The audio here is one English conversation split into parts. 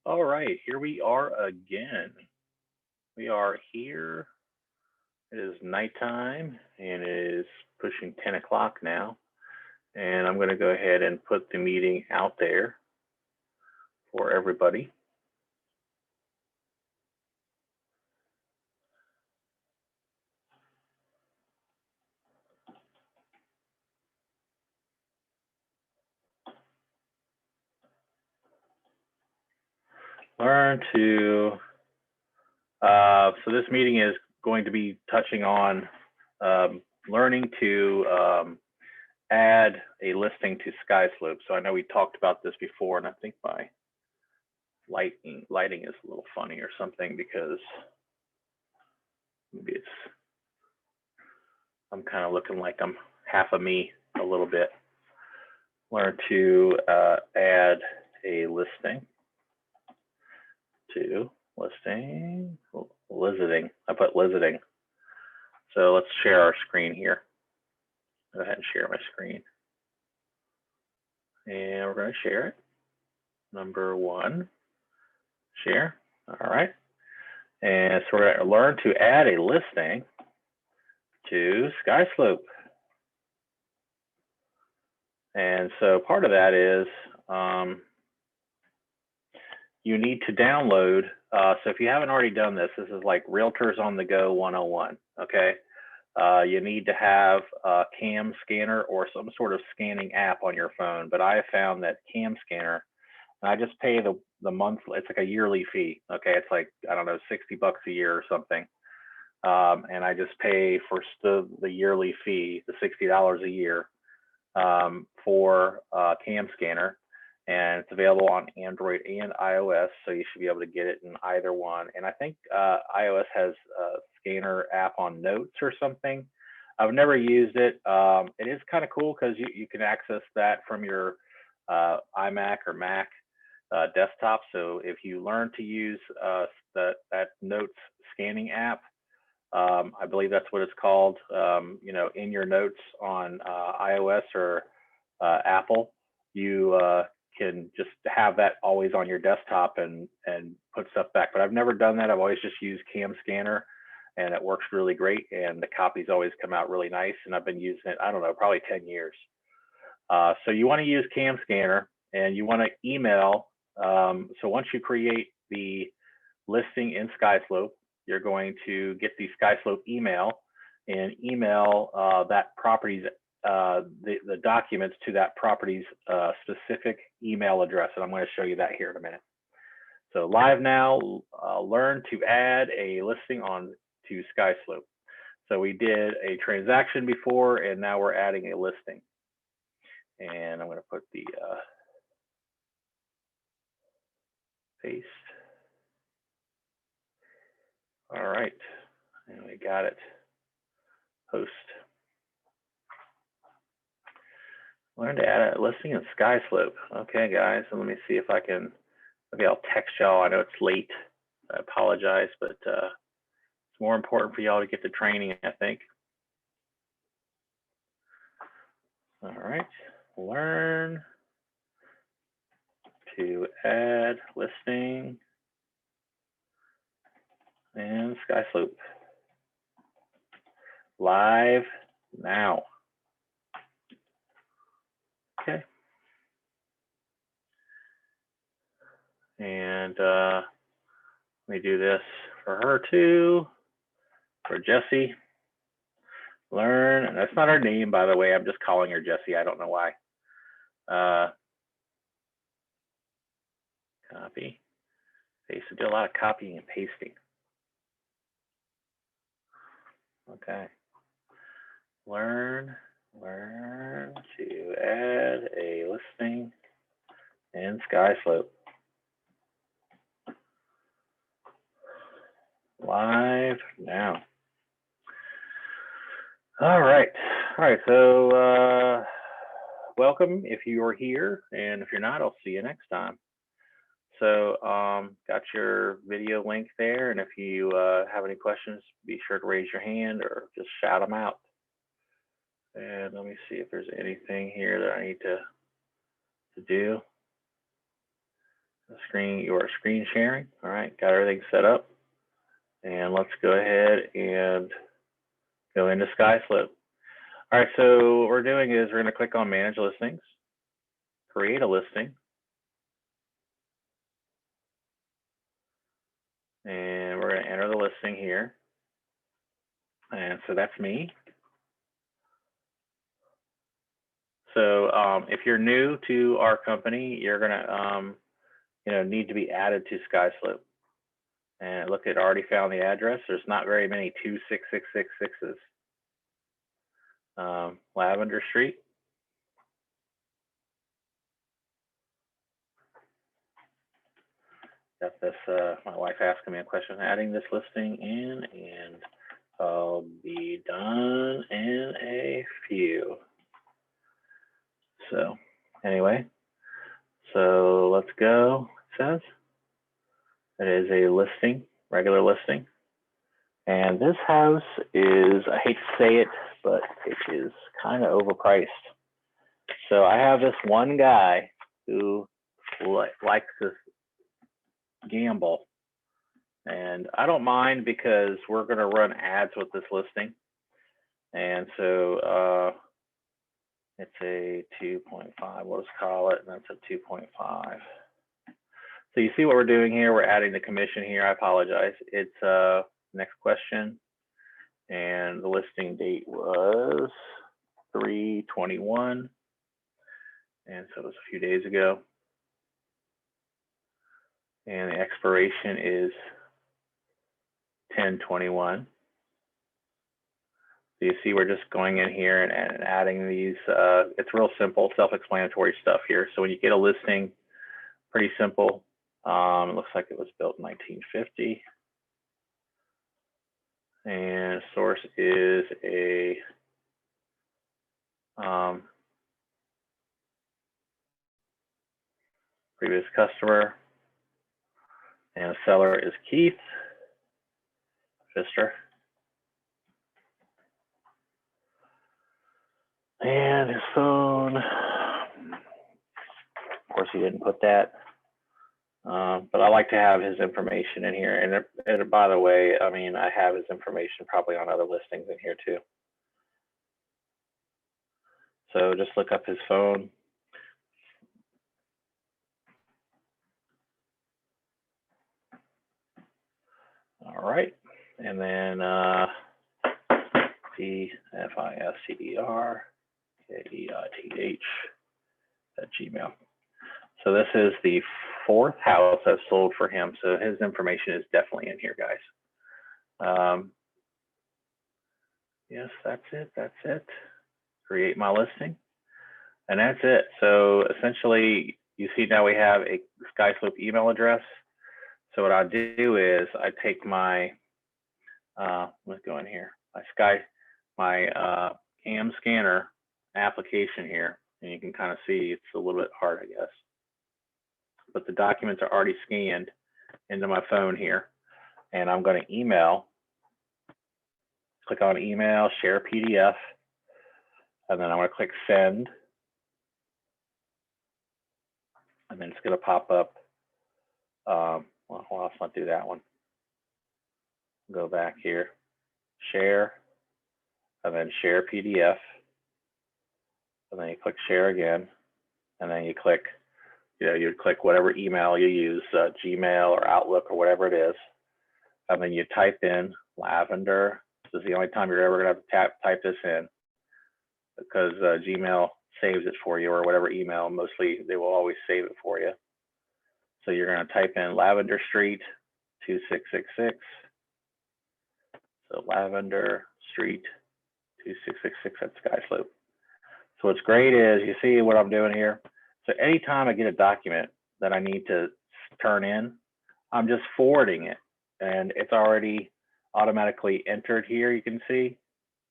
All right, here we are again. We are here. It is nighttime and it is pushing 10 o'clock now. And I'm going to go ahead and put the meeting out there for everybody. So this meeting is going to be touching on learning to add a listing to Skyslope. So I know we talked about this before, and I think my lighting is a little funny or something because maybe I'm kind of looking like I'm half of me a little bit. Learn to add a listing to listing. I put listing. So let's share our screen here. Go ahead and share my screen. And we're going to share it. Number 1, share. All right. And so we're going to learn to add a listing to Skyslope. And so part of that is you need to download. So if you haven't already done this, this is like Realtors on the Go 101. Okay. You need to have a cam scanner or some sort of scanning app on your phone. But I have found that cam scanner, and I just pay the monthly, it's like a yearly fee. Okay. It's like, I don't know, $60 a year or something. And I just pay for the yearly fee, the $60 a year for cam scanner. And it's available on Android and iOS, so you should be able to get it in either one. And I think iOS has a scanner app on Notes or something. I've never used it. It is kind of cool because you can access that from your iMac or Mac desktop. So if you learn to use that Notes scanning app, I believe that's what it's called, in your Notes on iOS or Apple, you can just have that always on your desktop and put stuff back. But I've never done that. I've always just used Cam Scanner, and it works really great. And the copies always come out really nice. And I've been using it, I don't know, probably 10 years. So you want to use Cam Scanner, and you want to email. So once you create the listing in Skyslope, you're going to get the Skyslope email and email that property's the documents to that property's specific email address. And I'm going to show you that here in a minute. So live now, learn to add a listing on to Skyslope. So we did a transaction before, and now we're adding a listing. And I'm going to put the paste. All right, and we got it. Post. Learn to add a listing in Skyslope. Okay, guys, so let me see if I can, maybe I'll text y'all. I know it's late. I apologize, but it's more important for y'all to get the training, I think. All right, learn to add listing in Skyslope. Live now. Okay. And let me do this for her too, for Jessie. Learn, and that's not her name, by the way. I'm just calling her Jessie. I don't know why. Copy, paste. I do a lot of copying and pasting. Okay. Learn to add a listing in Skyslope. Live now. All right. So welcome if you are here, and if you're not, I'll see you next time. So got your video link there, and if you have any questions, be sure to raise your hand or just shout them out. And let me see if there's anything here that I need to do. You are screen sharing. All right, got everything set up. And let's go ahead and go into Skyslope. All right, so what we're doing is we're going to click on Manage Listings, create a listing, and we're going to enter the listing here. And so that's me. So if you're new to our company, you're going to need to be added to Skyslope. And look, it already found the address. There's not very many 26666s. Lavender Street. Got this, my wife asking me a question, adding this listing in, and I'll be done in a few. So anyway, so let's go. It says it is a listing, regular listing. And this house is, I hate to say it, but it is kind of overpriced. So I have this one guy who likes to gamble. And I don't mind because we're going to run ads with this listing. And so it's a 2.5, we'll just call it, and that's a 2.5. So you see what we're doing here? We're adding the commission here. I apologize. It's next question. And the listing date was 3/21. And so it was a few days ago. And the expiration is 10/21. So you see, we're just going in here and adding these. It's real simple, self-explanatory stuff here. So when you get a listing, pretty simple. It looks like it was built in 1950. And source is a previous customer. And the seller is Keith Pfister. And his phone, of course, he didn't put that. But I like to have his information in here. And by the way, I mean, I have his information probably on other listings in here too. So just look up his phone. All right. And then DFISTDRKEITH@gmail. So this is the 4th house I've sold for him. So his information is definitely in here, guys. Yes, that's it. That's it. Create my listing. And that's it. So essentially, you see now we have a Skyslope email address. So what I do is I take my, let's go in here, my CAM scanner application here, and you can kind of see it's a little bit hard, I guess. But the documents are already scanned into my phone here. And I'm going to email, click on email, share PDF, and then I'm going to click send. And then it's going to pop up. Well, let's not do that one. Go back here, share, and then share PDF. And then you click share again. And then you click, you'd click whatever email you use, Gmail or Outlook or whatever it is. And then you type in Lavender. This is the only time you're ever going to have to type this in, because Gmail saves it for you, or whatever email. Mostly they will always save it for you. So you're going to type in Lavender Street 2666. So Lavender Street 2666 at Skyslope. So what's great is, you see what I'm doing here. So anytime I get a document that I need to turn in, I'm just forwarding it, and it's already automatically entered here. You can see,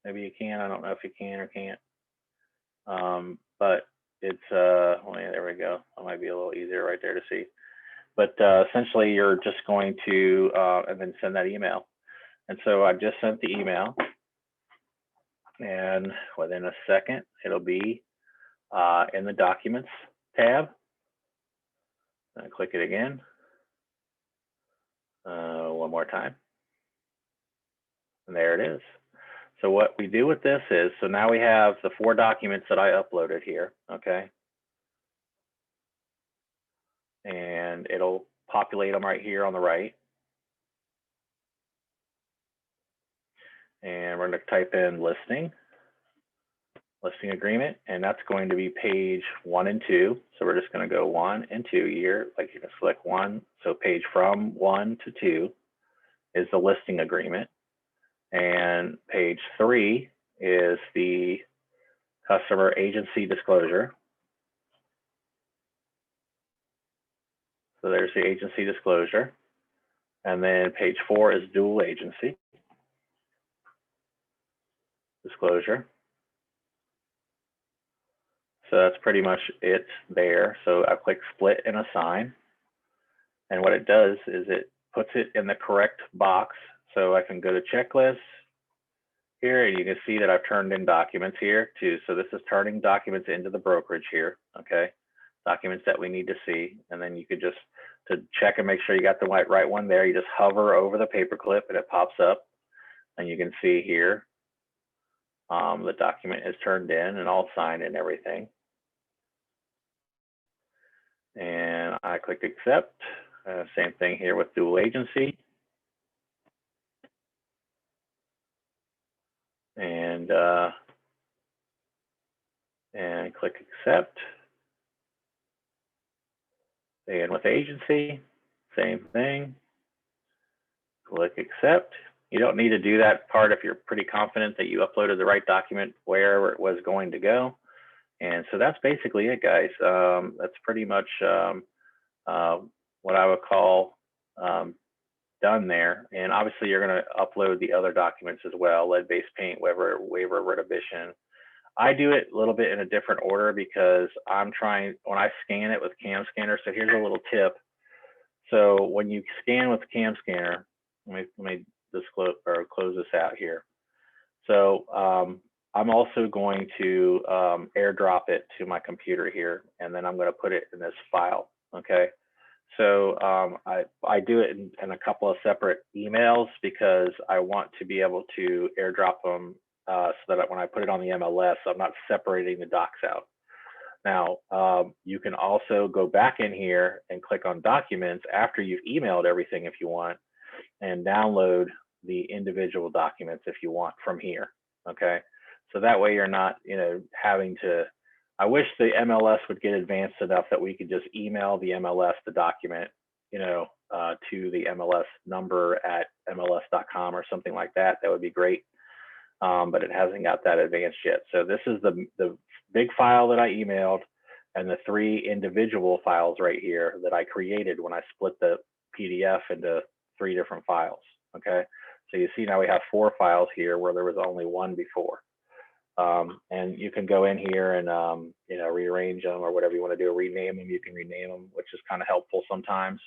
maybe you can, I don't know if you can or can't. But it's, well, yeah, there we go. That might be a little easier right there to see. But essentially, you're just going to, and then send that email. And so I just sent the email, and within a second, it'll be in the Documents tab. Click it again. One more time. And there it is. So what we do with this is, so now we have the 4 documents that I uploaded here, okay? And it'll populate them right here on the right. And we're going to type in listing agreement, and that's going to be page 1 and 2. So we're just going to go 1 and 2 here, like you can select 1. So page from 1 to 2 is the listing agreement. And page 3 is the customer agency disclosure. So there's the agency disclosure. And then page 4 is dual agency disclosure. So that's pretty much it there. So I click split and assign. And what it does is it puts it in the correct box. So I can go to checklist here, and you can see that I've turned in documents here too. So this is turning documents into the brokerage here, okay? Documents that we need to see. And then you could just, to check and make sure you got the right one there, you just hover over the paperclip and it pops up. And you can see here, the document is turned in and all signed and everything. And I click accept. Same thing here with dual agency. And click accept. And with agency, same thing. Click accept. You don't need to do that part if you're pretty confident that you uploaded the right document wherever it was going to go. And so that's basically it, guys. That's pretty much what I would call done there. And obviously you're going to upload the other documents as well, lead-based paint, waiver of retribution. I do it a little bit in a different order because I'm trying, when I scan it with Cam Scanner, so here's a little tip. So when you scan with Cam Scanner, let me disclose or close this out here. So I'm also going to airdrop it to my computer here, and then I'm going to put it in this file, okay? So I do it in a couple of separate emails because I want to be able to airdrop them so that when I put it on the MLS, I'm not separating the docs out. Now, you can also go back in here and click on documents after you've emailed everything if you want, and download the individual documents if you want from here, okay? So that way you're not, having to, I wish the MLS would get advanced enough that we could just email the MLS the document, to the MLS number at mls.com or something like that. That would be great. But it hasn't got that advanced yet. So this is the big file that I emailed, and the 3 individual files right here that I created when I split the PDF into 3 different files, okay? So you see now we have 4 files here where there was only 1 before. And you can go in here and, rearrange them or whatever you want to do, rename them, you can rename them, which is kind of helpful sometimes.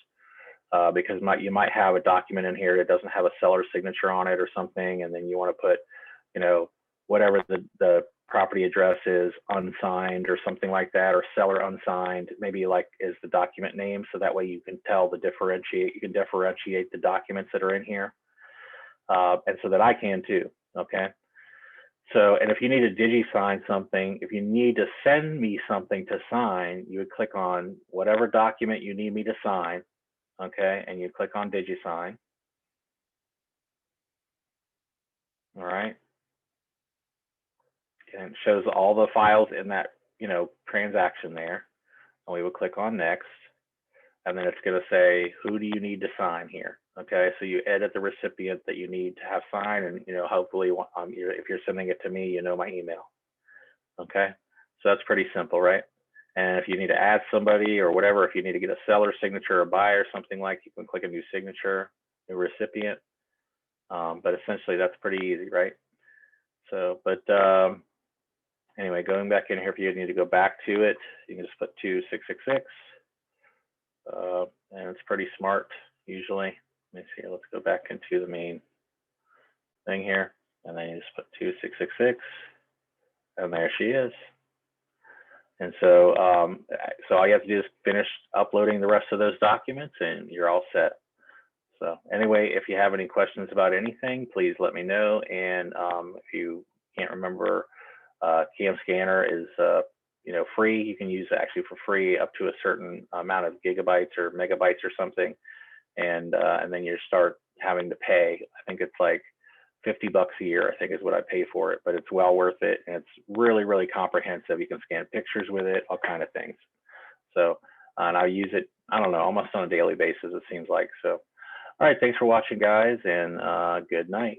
Because you might have a document in here that doesn't have a seller signature on it or something, and then you want to put, whatever the property address is, unsigned or something like that, or seller unsigned, maybe like is the document name, so that way you can tell you can differentiate the documents that are in here, and so that I can too, okay? So, and if you need to digi-sign something, if you need to send me something to sign, you would click on whatever document you need me to sign, okay, and you click on digi-sign. All right. And it shows all the files in that, transaction there. And we would click on next. And then it's going to say, who do you need to sign here? Okay, so you edit the recipient that you need to have signed, and hopefully, if you're sending it to me, my email. Okay, so that's pretty simple, right? And if you need to add somebody or whatever, if you need to get a seller signature or buyer or something, like, you can click a new signature, new recipient. But essentially, that's pretty easy, right? So, but anyway, going back in here, if you need to go back to it, you can just put 2666, and it's pretty smart usually. Let me see, let's go back into the main thing here, and then you just put 2666, and there she is. And so, so all you have to do is finish uploading the rest of those documents and you're all set. So anyway, if you have any questions about anything, please let me know. And if you can't remember, Cam Scanner is free. You can use it actually for free up to a certain amount of gigabytes or megabytes or something, and then you start having to pay. I think it's like $50 a year, I think is what I pay for it, but it's well worth it, and it's really, really comprehensive. You can scan pictures with it, all kind of things. So, and I use it, I don't know, almost on a daily basis, it seems like. So, all right, thanks for watching, guys, and good night.